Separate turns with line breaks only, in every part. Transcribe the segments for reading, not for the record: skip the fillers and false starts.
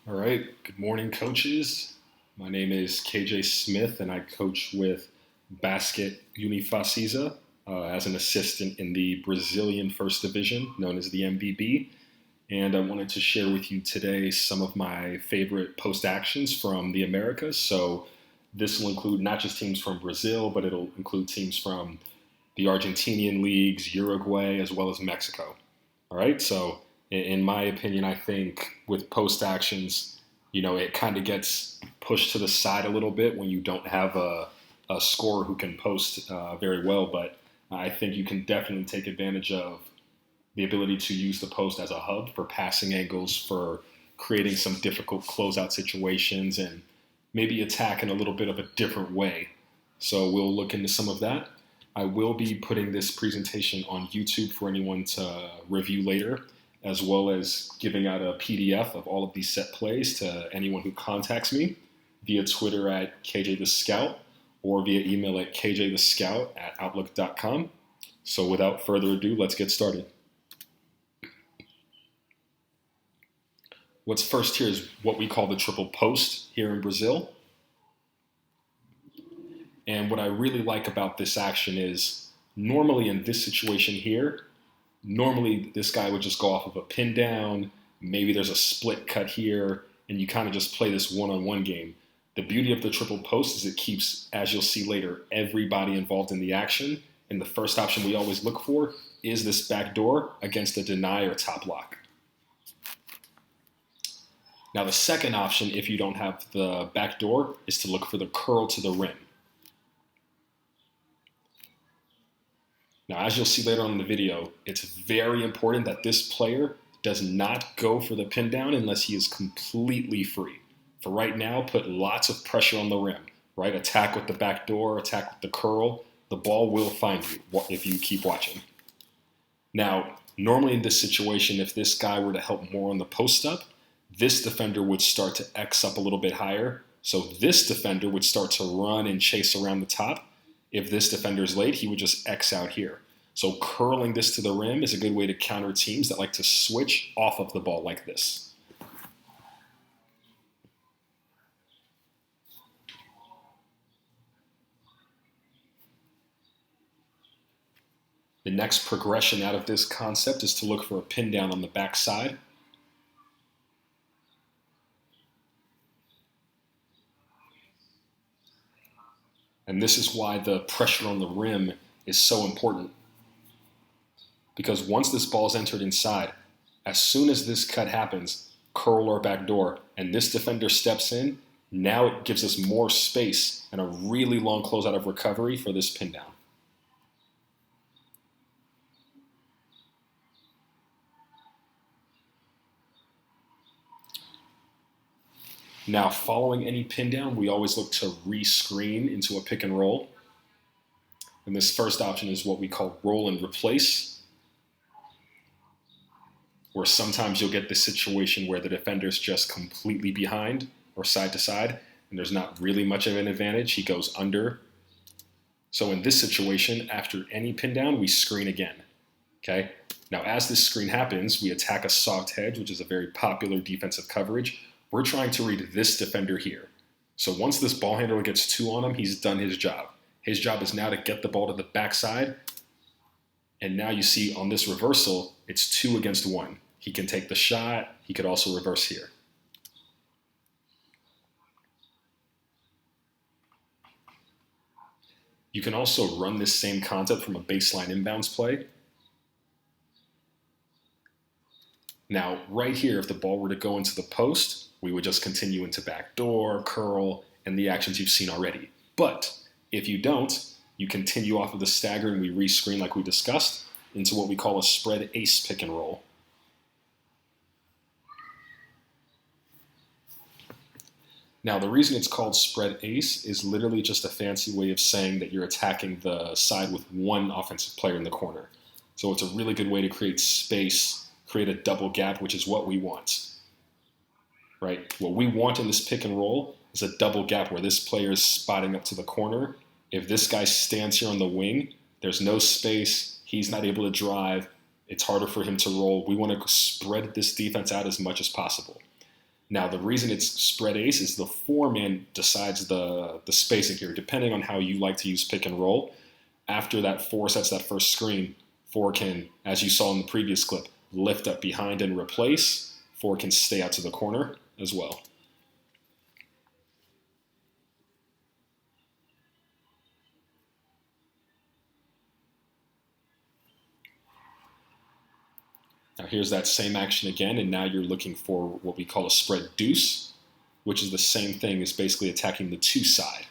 All right. Good morning, coaches. My name is KJ Smith, and I coach with Basket Unifacisa as an assistant in the Brazilian First Division, known as the MBB. And I wanted to share with you today some of my favorite post actions from the Americas. So this will include not just teams from Brazil, but it'll include teams from the Argentinian leagues, Uruguay, as well as Mexico. All right. So, in my opinion, I think with post actions, it kind of gets pushed to the side a little bit when you don't have a scorer who can post very well. But I think you can definitely take advantage of the ability to use the post as a hub for passing angles, for creating some difficult closeout situations, and maybe attack in a little bit of a different way. So we'll look into some of that. I will be putting this presentation on YouTube for anyone to review later, as well as giving out a PDF of all of these set plays to anyone who contacts me via Twitter at KJ the Scout or via email at kjthescout@outlook.com. So without further ado, let's get started. What's first here is what we call the triple post here in Brazil. And what I really like about this action is normally in this situation here, normally this guy would just go off of a pin down, maybe there's a split cut here, and you kind of just play this one-on-one game. The beauty of the triple post is it keeps, as you'll see later, everybody involved in the action. And the first option we always look for is this back door against a deny or top lock. Now the second option, if you don't have the back door, is to look for the curl to the rim. Now, as you'll see later on in the video, it's very important that this player does not go for the pin down unless he is completely free. For right now, put lots of pressure on the rim, right? Attack with the back door, attack with the curl. The ball will find you if you keep watching. Now, normally in this situation, if this guy were to help more on the post up, this defender would start to X up a little bit higher. So this defender would start to run and chase around the top. If this defender is late, he would just X out here. So curling this to the rim is a good way to counter teams that like to switch off of the ball like this. The next progression out of this concept is to look for a pin down on the back side. And this is why the pressure on the rim is so important. Because once this ball is entered inside, as soon as this cut happens, curl or backdoor, and this defender steps in, now it gives us more space and a really long closeout of recovery for this pin down. Now, following any pin down, we always look to re-screen into a pick and roll. And this first option is what we call roll and replace, where sometimes you'll get this situation where the defender's just completely behind or side to side, and there's not really much of an advantage. He goes under. So in this situation, after any pin down, we screen again. Okay. Now, as this screen happens, we attack a soft hedge, which is a very popular defensive coverage. We're trying to read this defender here. So once this ball handler gets two on him, he's done his job. His job is now to get the ball to the backside. And now you see on this reversal, it's 2 against 1. He can take the shot. He could also reverse here. You can also run this same concept from a baseline inbounds play. Now, right here, if the ball were to go into the post, we would just continue into backdoor, curl, and the actions you've seen already. But if you don't, you continue off of the stagger and we re-screen like we discussed into what we call a spread ace pick and roll. Now, the reason it's called spread ace is literally just a fancy way of saying that you're attacking the side with one offensive player in the corner. So it's a really good way to create space, create a double gap, which is what we want. Right? What we want in this pick and roll is a double gap where this player is spotting up to the corner. If this guy stands here on the wing, there's no space. He's not able to drive. It's harder for him to roll. We want to spread this defense out as much as possible. Now, the reason it's spread ace is the four-man decides the spacing here, depending on how you like to use pick and roll. After that four sets that first screen, four can, as you saw in the previous clip, lift up behind and replace. Four can stay out to the corner as well. Now here's that same action again, and now you're looking for what we call a spread deuce, which is the same thing as basically attacking the two side.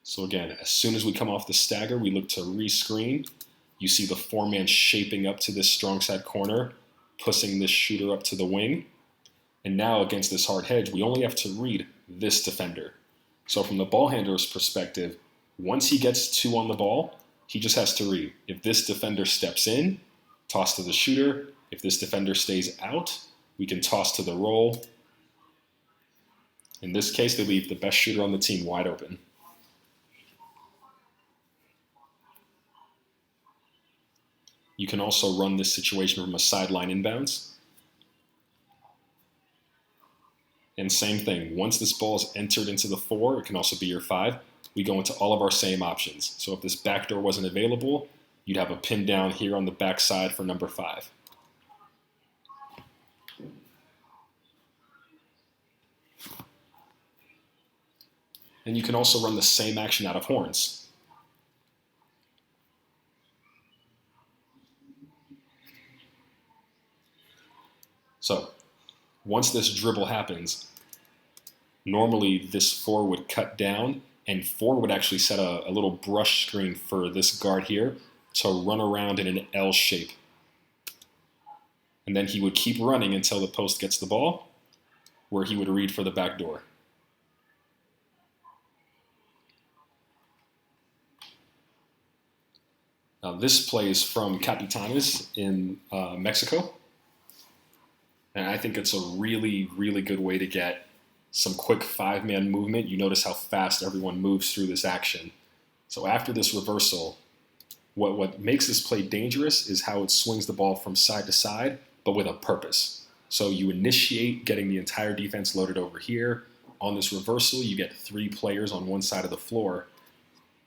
So again, as soon as we come off the stagger, we look to rescreen. You see the four-man shaping up to this strong side corner, pushing this shooter up to the wing. And now against this hard hedge, we only have to read this defender. So from the ball handler's perspective, once he gets two on the ball, he just has to read. If this defender steps in, toss to the shooter. If this defender stays out, we can toss to the roll. In this case, they leave the best shooter on the team wide open. You can also run this situation from a sideline inbounds. And same thing, once this ball is entered into the four, it can also be your five, we go into all of our same options. So if this backdoor wasn't available, you'd have a pin down here on the backside for number five. And you can also run the same action out of horns. So once this dribble happens, normally this four would cut down, and four would actually set a little brush screen for this guard here to run around in an L shape. And then he would keep running until the post gets the ball, where he would read for the back door. Now this play is from Capitanes in Mexico. And I think it's a really, really good way to get some quick five-man movement. You notice how fast everyone moves through this action. So after this reversal, what makes this play dangerous is how it swings the ball from side to side, but with a purpose. So you initiate getting the entire defense loaded over here. On this reversal, you get three players on one side of the floor.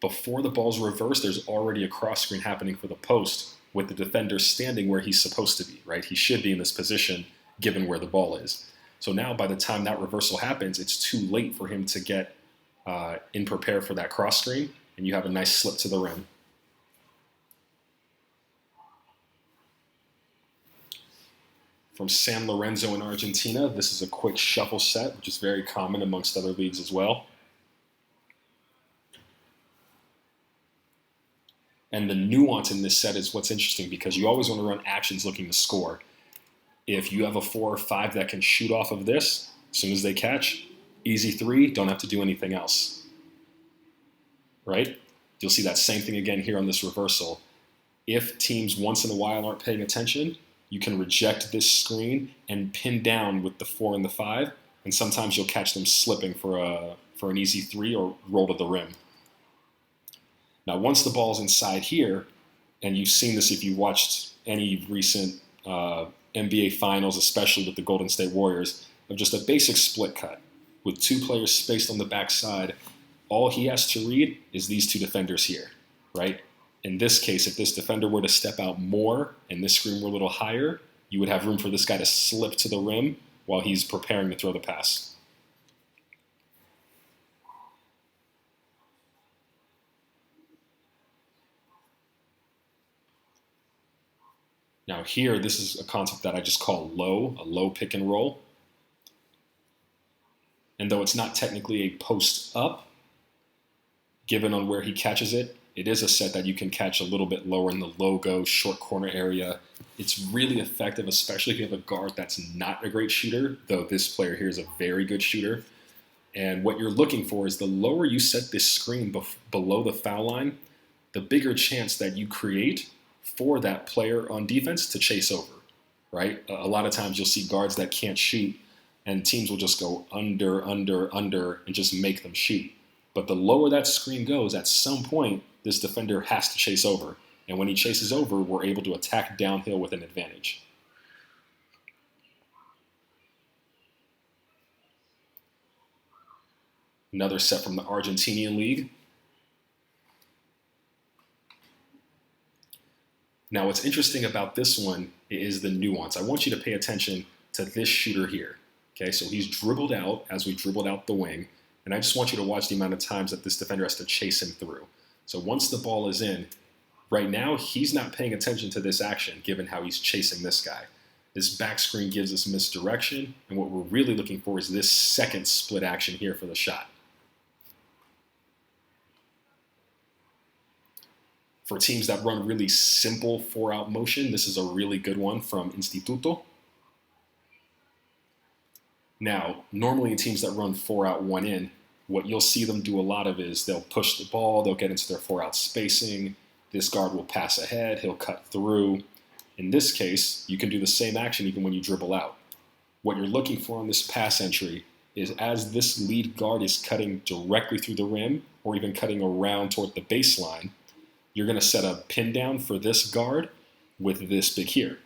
Before the ball's reversed, there's already a cross screen happening for the post with the defender standing where he's supposed to be, right? He should be in this position given where the ball is. So now by the time that reversal happens, it's too late for him to get in prepare for that cross screen, and you have a nice slip to the rim. From San Lorenzo in Argentina, this is a quick shuffle set, which is very common amongst other leagues as well. And the nuance in this set is what's interesting, because you always want to run actions looking to score. If you have a 4 or 5 that can shoot off of this, as soon as they catch, easy three, don't have to do anything else. Right? You'll see that same thing again here on this reversal. If teams once in a while aren't paying attention, you can reject this screen and pin down with the 4 and the 5, and sometimes you'll catch them slipping for an easy three or roll to the rim. Now, once the ball's inside here, and you've seen this if you watched any recent NBA Finals, especially with the Golden State Warriors, of just a basic split cut with two players spaced on the backside. All he has to read is these two defenders here, right? In this case, if this defender were to step out more and this screen were a little higher, you would have room for this guy to slip to the rim while he's preparing to throw the pass. Now here, this is a concept that I just call a low pick and roll. And though it's not technically a post up, given on where he catches it, it is a set that you can catch a little bit lower in the logo, short corner area. It's really effective, especially if you have a guard that's not a great shooter, though this player here is a very good shooter. And what you're looking for is the lower you set this screen below the foul line, the bigger chance that you create for that player on defense to chase over, right? A lot of times you'll see guards that can't shoot, and teams will just go under, and just make them shoot. But the lower that screen goes, at some point, this defender has to chase over. And when he chases over, we're able to attack downhill with an advantage. Another set from the Argentinian League. Now, what's interesting about this one is the nuance. I want you to pay attention to this shooter here. Okay, so he's dribbled out as we dribbled out the wing. And I just want you to watch the amount of times that this defender has to chase him through. So once the ball is in, right now he's not paying attention to this action given how he's chasing this guy. This back screen gives us misdirection, and what we're really looking for is this second split action here for the shot. For teams that run really simple 4-out motion, this is a really good one from Instituto. Now, normally in teams that run 4-out, 1-in, what you'll see them do a lot of is they'll push the ball, they'll get into their 4-out spacing, this guard will pass ahead, he'll cut through. In this case, you can do the same action even when you dribble out. What you're looking for on this pass entry is as this lead guard is cutting directly through the rim or even cutting around toward the baseline, you're going to set a pin down for this guard with this big here.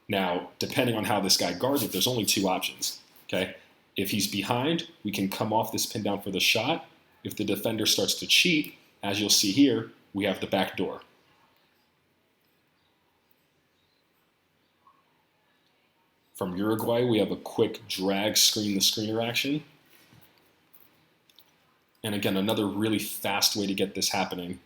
Now, depending on how this guy guards it, there's only two options, okay? If he's behind, we can come off this pin down for the shot. If the defender starts to cheat, as you'll see here, we have the back door. From Uruguay, we have a quick drag screen the screener action. And again, another really fast way to get this happening.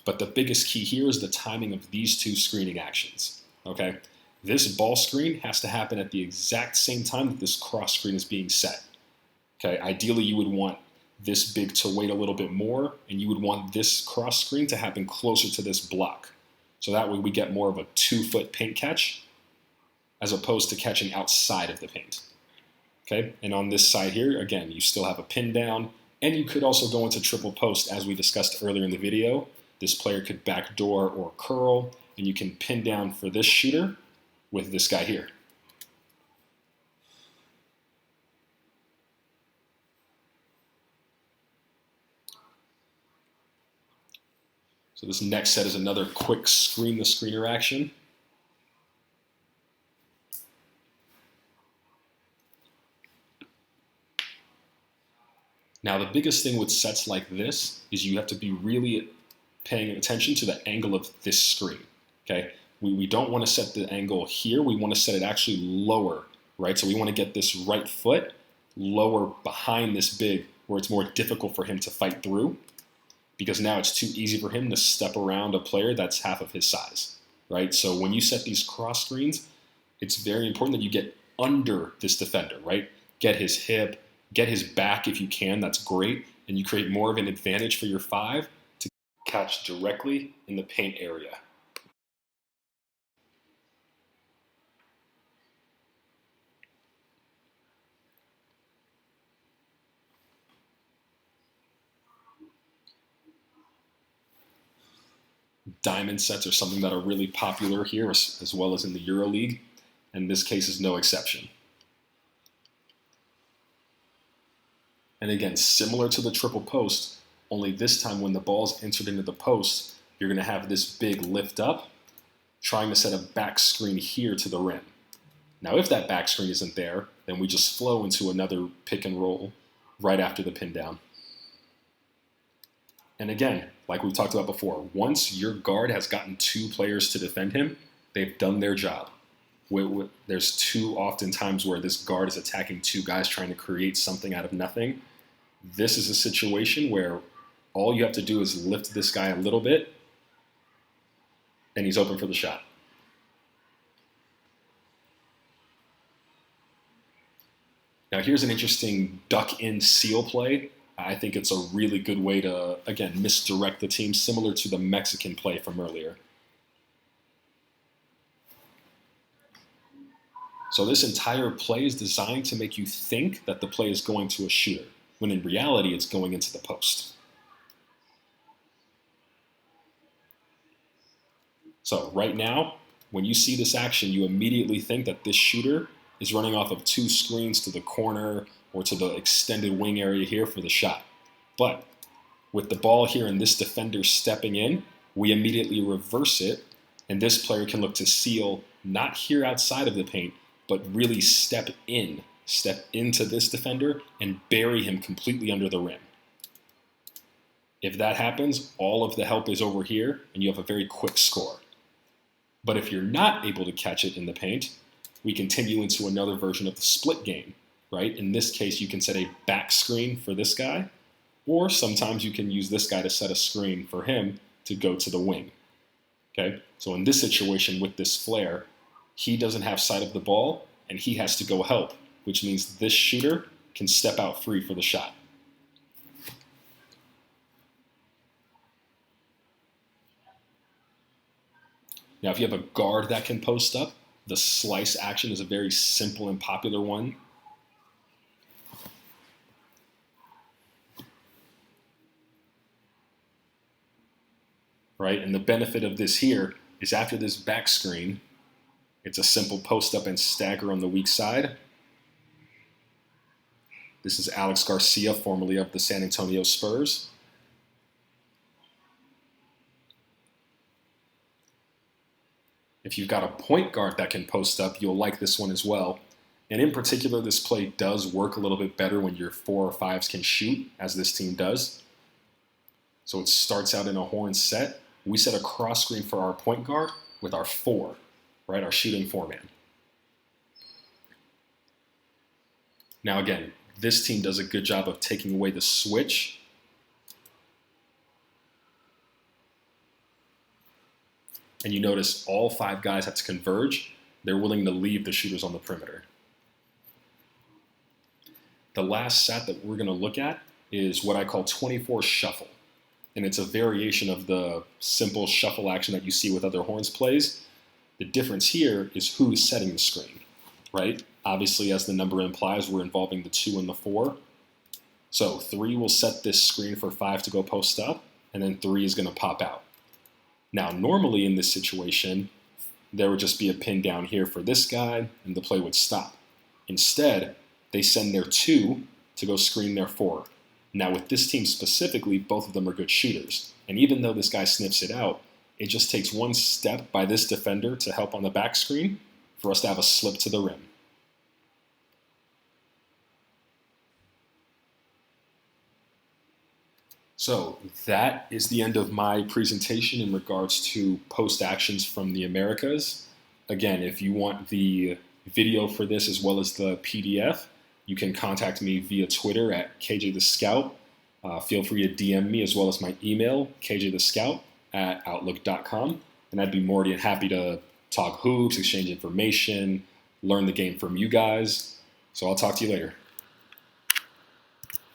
But the biggest key here is the timing of these two screening actions, okay? This ball screen has to happen at the exact same time that this cross screen is being set. Okay, ideally you would want this big to wait a little bit more, and you would want this cross screen to happen closer to this block. So that way we get more of a 2-foot paint catch as opposed to catching outside of the paint. Okay, and on this side here, again, you still have a pin down, and you could also go into triple post as we discussed earlier in the video. This player could backdoor or curl, and you can pin down for this shooter with this guy here. So this next set is another quick screen the screener action. Now the biggest thing with sets like this is you have to be really paying attention to the angle of this screen, okay? We don't want to set the angle here. We want to set it actually lower, right? So we want to get this right foot lower behind this big where it's more difficult for him to fight through because now it's too easy for him to step around a player that's half of his size, right? So when you set these cross screens, it's very important that you get under this defender, right? Get his hip, get his back if you can, that's great. And you create more of an advantage for your 5 to catch directly in the paint area. Diamond sets are something that are really popular here as well as in the EuroLeague, and this case is no exception. And again, similar to the triple post, only this time when the ball's entered into the post, you're going to have this big lift up, trying to set a back screen here to the rim. Now, if that back screen isn't there, then we just flow into another pick and roll right after the pin down. And again, like we talked about before, once your guard has gotten 2 players to defend him, they've done their job. There's too often times where this guard is attacking 2 guys trying to create something out of nothing. This is a situation where all you have to do is lift this guy a little bit, and he's open for the shot. Now here's an interesting duck-in seal play. I think it's a really good way to, again, misdirect the team, similar to the Mexican play from earlier. So this entire play is designed to make you think that the play is going to a shooter, when in reality it's going into the post. So right now, when you see this action, you immediately think that this shooter is running off of 2 screens to the corner or to the extended wing area here for the shot. But with the ball here and this defender stepping in, we immediately reverse it, and this player can look to seal not here outside of the paint, but really step into this defender and bury him completely under the rim. If that happens, all of the help is over here, and you have a very quick score. But if you're not able to catch it in the paint, we continue into another version of the split game, right? In this case, you can set a back screen for this guy, or sometimes you can use this guy to set a screen for him to go to the wing. Okay, so in this situation with this flare, he doesn't have sight of the ball, and he has to go help, which means this shooter can step out free for the shot. Now, if you have a guard that can post up, the slice action is a very simple and popular one. Right? And the benefit of this here is after this back screen, it's a simple post up and stagger on the weak side. This is Alex Garcia, formerly of the San Antonio Spurs. If you've got a point guard that can post up, you'll like this one as well. And in particular, this play does work a little bit better when your 4 or 5s can shoot, as this team does. So it starts out in a horn set. We set a cross screen for our point guard with our 4, right, our shooting 4-man. Now again, this team does a good job of taking away the switch. And you notice all 5 guys have to converge. They're willing to leave the shooters on the perimeter. The last set that we're going to look at is what I call 24 shuffle. And it's a variation of the simple shuffle action that you see with other horns plays. The difference here is who is setting the screen, right? Obviously, as the number implies, we're involving the 2 and the 4. So 3 will set this screen for 5 to go post up, and then 3 is going to pop out. Now, normally in this situation, there would just be a pin down here for this guy, and the play would stop. Instead, they send their 2 to go screen their 4. Now, with this team specifically, both of them are good shooters. And even though this guy sniffs it out, it just takes one step by this defender to help on the back screen for us to have a slip to the rim. So that is the end of my presentation in regards to post actions from the Americas. Again, if you want the video for this as well as the PDF, you can contact me via Twitter at KJ the Scout. Feel free to DM me as well as my email, kjthescout@outlook.com. And I'd be more than happy to talk hoops, exchange information, learn the game from you guys. So I'll talk to you later.